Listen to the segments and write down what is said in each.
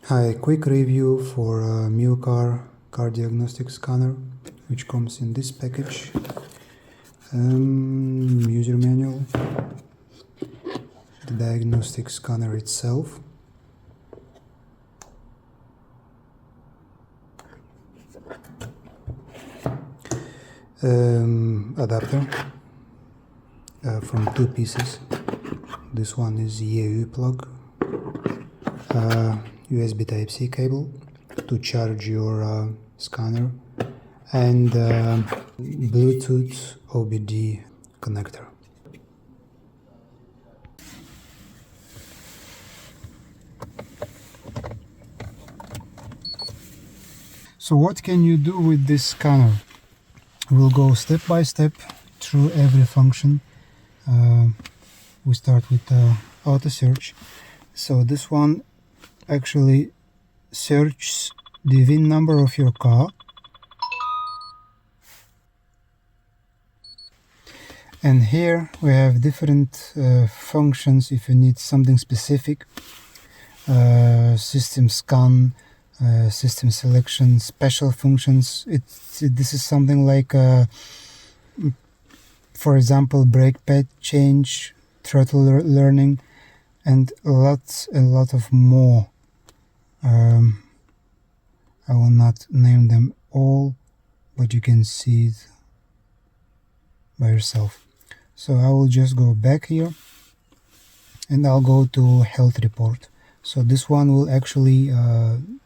Hi, quick review for Mucar car diagnostic scanner, which comes in this package. User manual, the diagnostic scanner itself, adapter from two pieces. This one is EU plug, USB Type-C cable to charge your scanner, and Bluetooth OBD connector. So what can you do with this scanner? We'll go step by step through every function. We start with auto search. So this one actually searches the VIN number of your car, and here we have different functions if you need something specific. System scan, system selection, special functions. This is something like for example, brake pad change, throttle learning, and a lot of more. I will not name them all, but you can see it by yourself. So I will just go back here and I'll go to health report. So this one will actually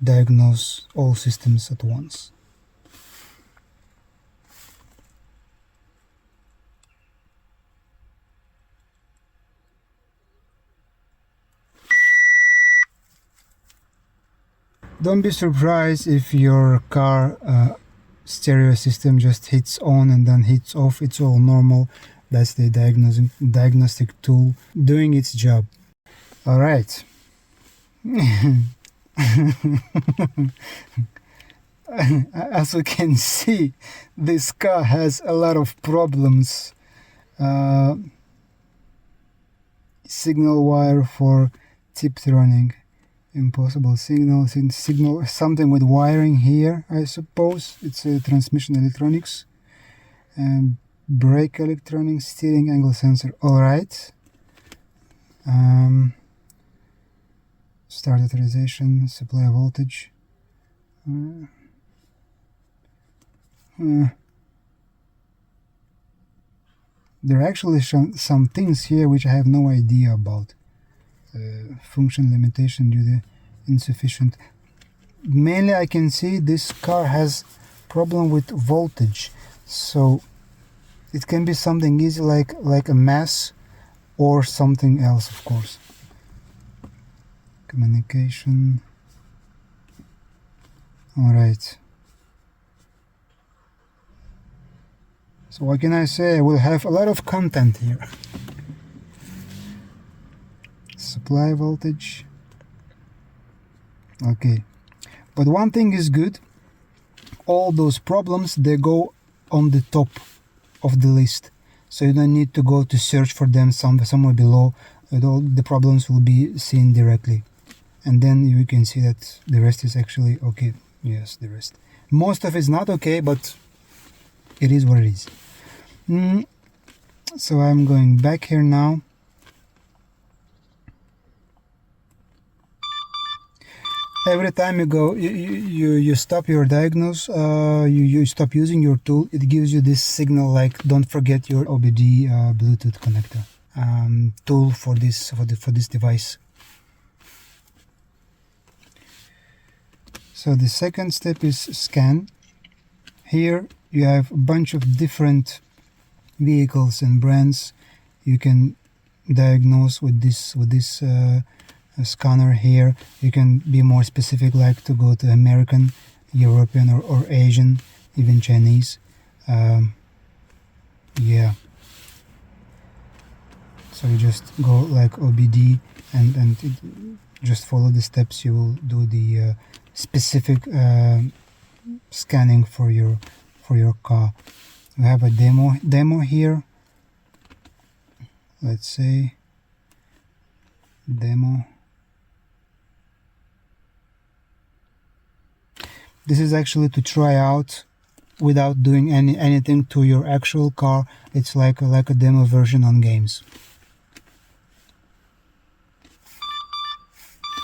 diagnose all systems at once. Don't be surprised if your car stereo system just hits on and then hits off. It's all normal. That's the diagnostic tool doing its job. All right. As you can see, this car has a lot of problems. Signal wire for tip running. Impossible signal, something with wiring here, I suppose. It's a transmission electronics, brake electronics, steering angle sensor. All right. Start authorization, supply voltage. There are actually some things here which I have no idea about. Function limitation due to insufficient. Mainly I can see this car has problem with voltage, so it can be something easy like a mass or something else, of course. Communication. All right. So what can I say? We'll have a lot of content here. Supply voltage. Okay, but one thing is good, all those problems, they go on the top of the list, so you don't need to go to search for them somewhere below. All the problems will be seen directly, and then you can see that the rest is actually okay. Yes, the rest, most of it's not okay, but it is what it is. So I'm going back here now. Every time you go, you stop your diagnose, you stop using your tool, it gives you this signal like don't forget your OBD Bluetooth connector tool for this device. So the second step is scan. Here you have a bunch of different vehicles and brands. You can diagnose with this scanner here. You can be more specific, like to go to American, European, or Asian, even Chinese. Yeah. So you just go like OBD and just follow the steps. You will do the specific scanning for your car. We have a demo here. Let's say demo. This is actually to try out without doing anything to your actual car. It's like a demo version on games.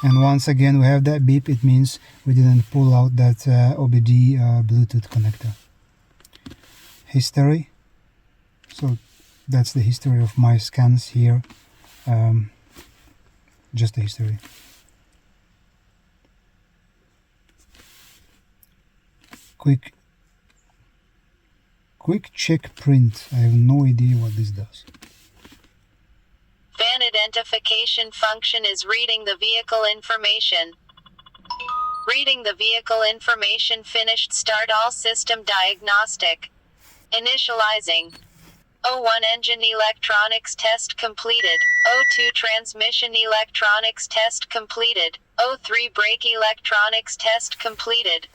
And once again we have that beep. It means we didn't pull out that OBD Bluetooth connector. History. So that's the history of my scans here. Just the history. Quick check print. I have no idea what this does. Van identification function is reading the vehicle information. Reading the vehicle information finished. Start all system diagnostic. Initializing. O1 engine electronics test completed. O2 transmission electronics test completed. O3 brake electronics test completed.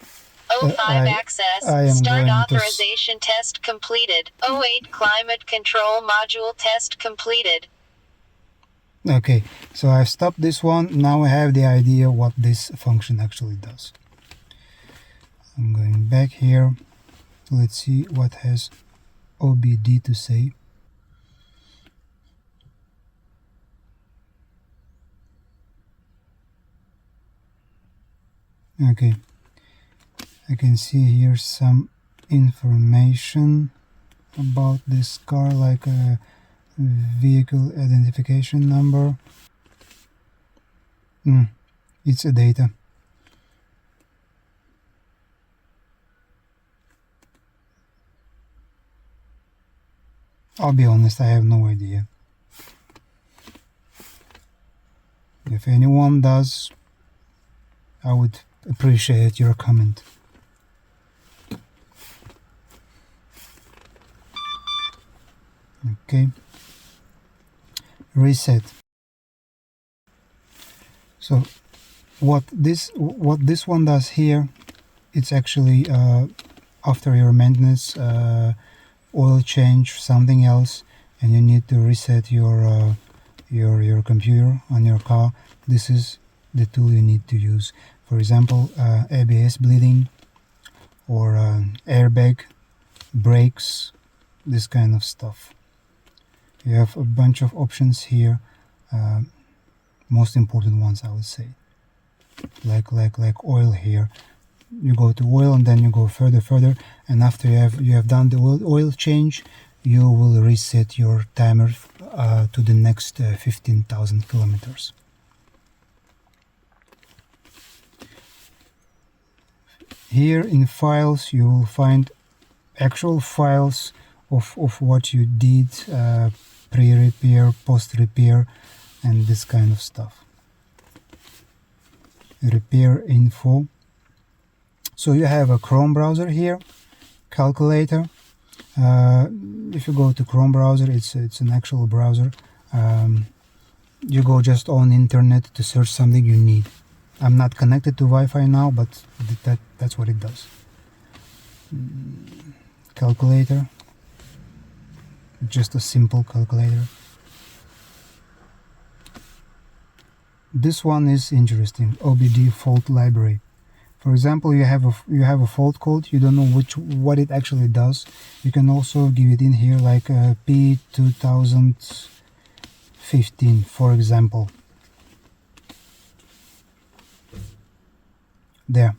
O5 access. Start authorization test completed. O8 climate control module test completed. Okay, so I've stopped this one. Now I have the idea what this function actually does. I'm going back here. Let's see what has OBD to say. Okay, I can see here some information about this car, like a vehicle identification number. It's a data. I'll be honest, I have no idea. If anyone does, I would appreciate your comment. Okay. Reset. So what this one does here, it's actually after your maintenance, oil change, something else, and you need to reset your computer on your car. This is the tool you need to use. For example, ABS bleeding or airbag, brakes, this kind of stuff. You have a bunch of options here, most important ones I would say, like oil here. You go to oil and then you go further, and after you have done the oil change, you will reset your timer to the next 15,000 kilometers. Here in files you will find actual files of what you did, pre-repair, post-repair, and this kind of stuff. Repair info. So you have a Chrome browser here, calculator. If you go to Chrome browser, it's an actual browser. You go just on internet to search something you need. I'm not connected to Wi-Fi now, but that's what it does. Calculator, just a simple calculator. This one is interesting. OBD Fault Library. For example, you have a fault code, you don't know what it actually does. You can also give it in here, like P2015, for example. There,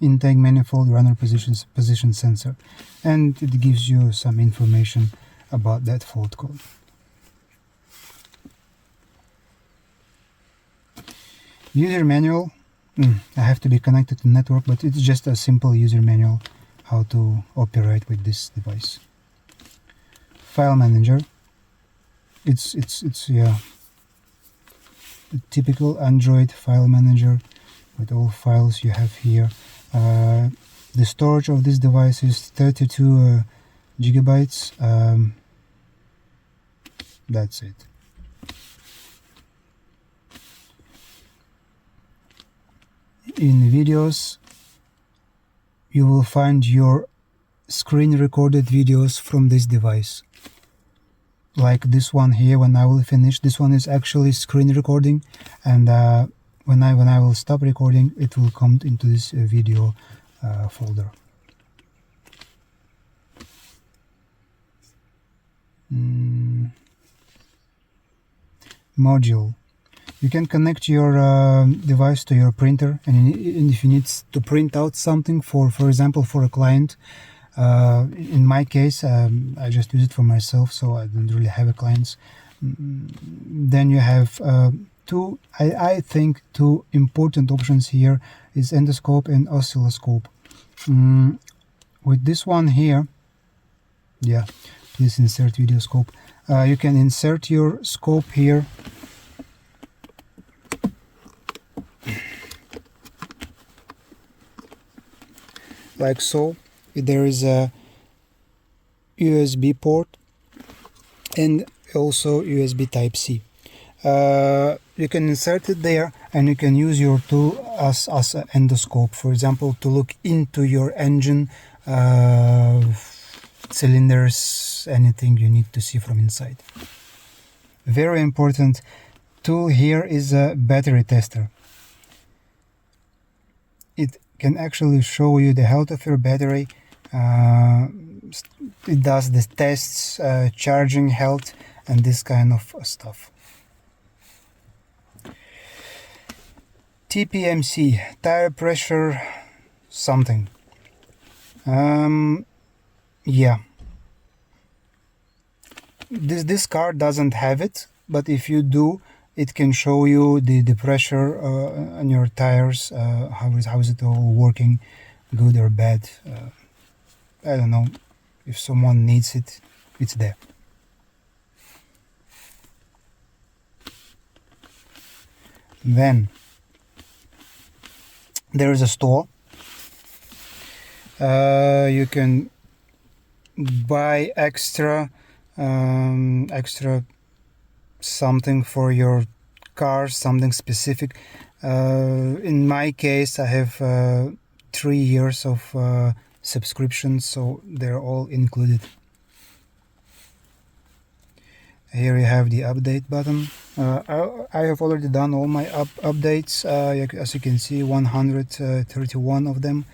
intake manifold runner position sensor, and it gives you some information about that fault code. User manual. I have to be connected to network, but it's just a simple user manual how to operate with this device. File manager. It's yeah, a typical Android file manager with all files you have here. The storage of this device is 32 gigabytes. That's it. In videos, you will find your screen recorded videos from this device. Like this one here, when I will finish, this one is actually screen recording, and when I will stop recording, it will come into this video folder. Module. You can connect your device to your printer, and if you need to print out something, for example, for a client, in my case, I just use it for myself, so I don't really have a clients. Then you have I think two important options here is endoscope and oscilloscope. With this one here, yeah, please insert video scope. You can insert your scope here. Like so. There is a USB port and also USB Type-C. You can insert it there, and you can use your tool as an endoscope, for example, to look into your engine, cylinders, anything you need to see from inside. Very important tool here is a battery tester. It can actually show you the health of your battery. It does the tests, charging health, and this kind of stuff. TPMC, tire pressure something. Yeah, this car doesn't have it, but if you do, it can show you the pressure on your tires. How is it all working, good or bad? I don't know. If someone needs it, it's there. Then there is a store. You can buy extra something for your car, something specific. In my case, I have 3 years of subscription, so they're all included. Here you have the update button. I have already done all my updates, as you can see, 131 of them.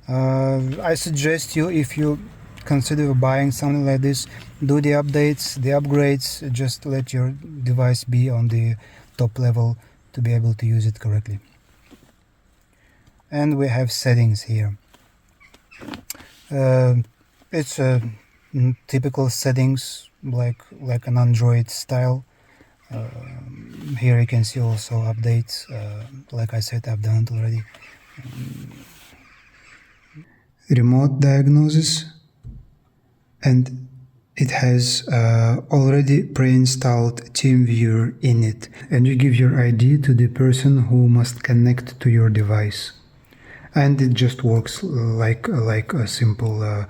I suggest you, if you consider buying something like this, do the updates, the upgrades, just let your device be on the top level to be able to use it correctly. And we have settings here. It's a typical settings like an Android style. Here you can see also updates. Like I said, I've done it already. Remote diagnosis, and it has already pre-installed TeamViewer in it, and you give your ID to the person who must connect to your device, and it just works like a simple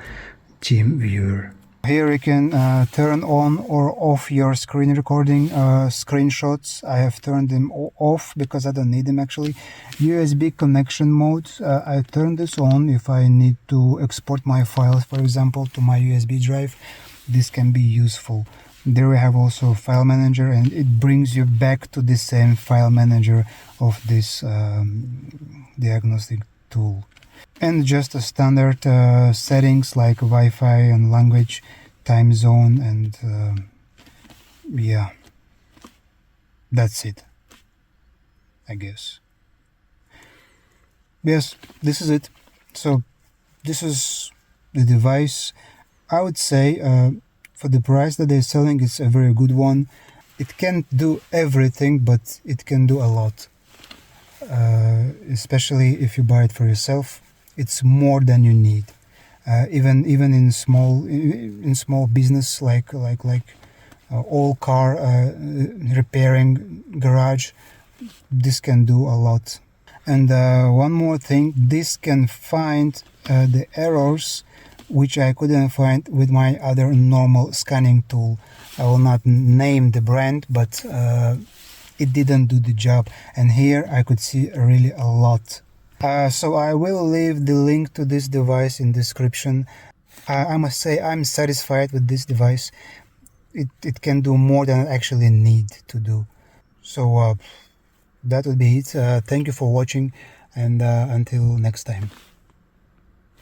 TeamViewer. Here you can turn on or off your screen recording screenshots. I have turned them off because I don't need them actually. USB connection mode, I turn this on if I need to export my files, for example, to my USB drive. This can be useful. There we have also file manager, and it brings you back to the same file manager of this diagnostic tool. And just a standard settings like Wi-Fi and language, time zone, and yeah, that's it, I guess. Yes, this is it. So this is the device. I would say for the price that they're selling, it's a very good one. It can't do everything, but it can do a lot, especially if you buy it for yourself. It's more than you need. Even in small business like all car repairing garage, this can do a lot. And one more thing, this can find the errors which I couldn't find with my other normal scanning tool. I will not name the brand, but it didn't do the job, and here I could see really a lot. So I will leave the link to this device in description. I must say I'm satisfied with this device. It can do more than I actually need to do. So that would be it. Thank you for watching, and until next time.